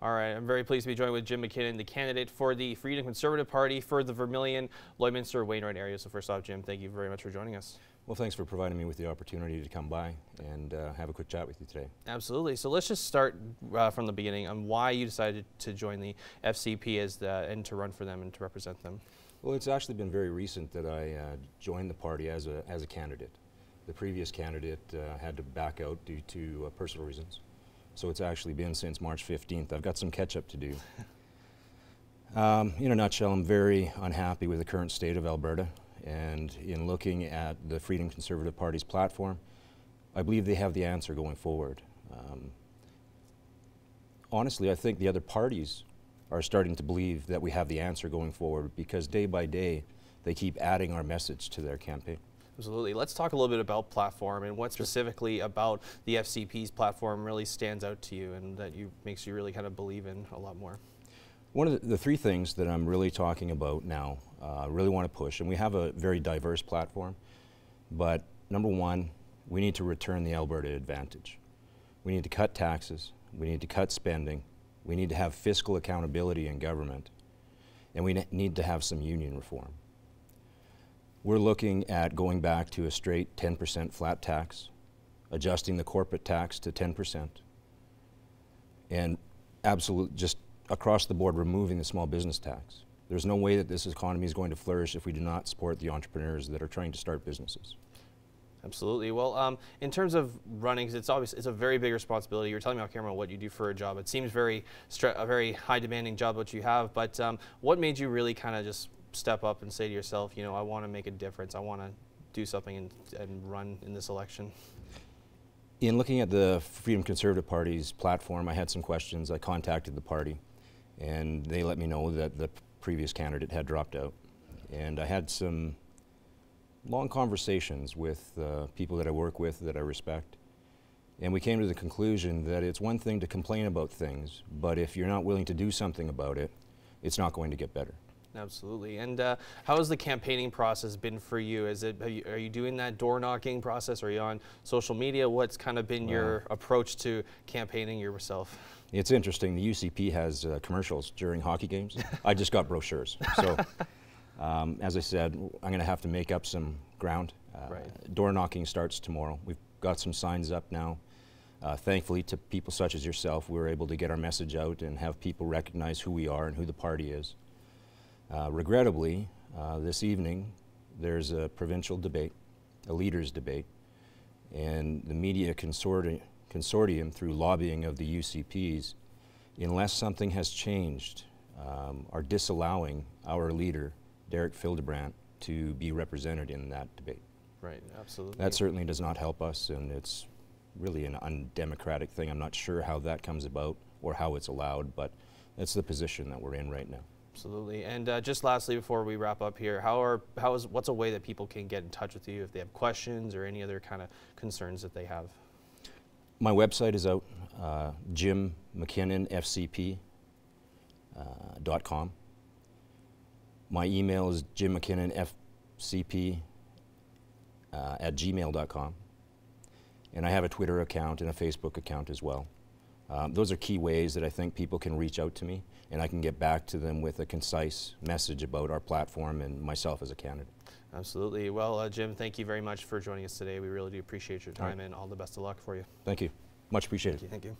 All right, I'm very pleased to be joined with Jim McKinnon, the candidate for the Freedom Conservative Party for the Vermilion, Lloydminster, Wainwright area. So first off, Jim, thank you very much for joining us. Well, thanks for providing me with the opportunity to come by and have a quick chat with you today. Absolutely. So let's just start from the beginning on why you decided to join the FCP and to run for them and to represent them. Well, it's actually been very recent that I joined the party as a candidate. The previous candidate had to back out due to personal reasons. So it's actually been since March 15th. I've got some catch-up to do. In a nutshell, I'm very unhappy with the current state of Alberta. And in looking at the Freedom Conservative Party's platform, I believe they have the answer going forward. Honestly, I think the other parties are starting to believe that we have the answer going forward because day by day, they keep adding our message to their campaign. Absolutely. Let's talk a little bit about platform and what specifically about the FCP's platform really stands out to you and that makes you really kind of believe in a lot more. One of the three things that I'm really talking about now, really want to push, and we have a very diverse platform, but number one, we need to return the Alberta advantage. We need to cut taxes, we need to cut spending, we need to have fiscal accountability in government, and we need to have some union reform. We're looking at going back to a straight 10% flat tax, adjusting the corporate tax to 10%, and just across the board removing the small business tax. There's no way that this economy is going to flourish if we do not support the entrepreneurs that are trying to start businesses. Absolutely. Well, in terms of running, it's a very big responsibility. You're telling me off camera what you do for a job. It seems a very high demanding job what you have, but what made you really kind of just step up and say to yourself, you know, I want to make a difference. I want to do something and run in this election? In looking at the Freedom Conservative Party's platform, I had some questions. I contacted the party, and they let me know that the previous candidate had dropped out. And I had some long conversations with people that I work with that I respect. And we came to the conclusion that it's one thing to complain about things, but if you're not willing to do something about it, it's not going to get better. Absolutely. And how has the campaigning process been for you? Are you doing that door knocking process? Are you on social media? What's kind of been your approach to campaigning yourself? It's interesting. The UCP has commercials during hockey games. I just got brochures. So as I said, I'm going to have to make up some ground. Door knocking starts tomorrow. We've got some signs up now. Thankfully, to people such as yourself, we're able to get our message out and have people recognize who we are and who the party is. Regrettably, this evening, there's a provincial debate, a leaders' debate, and the media consortium, through lobbying of the UCPs, unless something has changed, are disallowing our leader, Derek Fildebrandt, to be represented in that debate. Right, absolutely. That certainly does not help us, and it's really an undemocratic thing. I'm not sure how that comes about or how it's allowed, but that's the position that we're in right now. Absolutely. And just lastly, before we wrap up here, what's a way that people can get in touch with you if they have questions or any other kind of concerns that they have? My website is out, jimmckinnonfcp.com. My email is jimmckinnonfcp@gmail.com. And I have a Twitter account and a Facebook account as well. Those are key ways that I think people can reach out to me, and I can get back to them with a concise message about our platform and myself as a candidate. Absolutely. Well, Jim, thank you very much for joining us today. We really do appreciate your time, and all the best of luck for you. Thank you. Much appreciated. Thank you.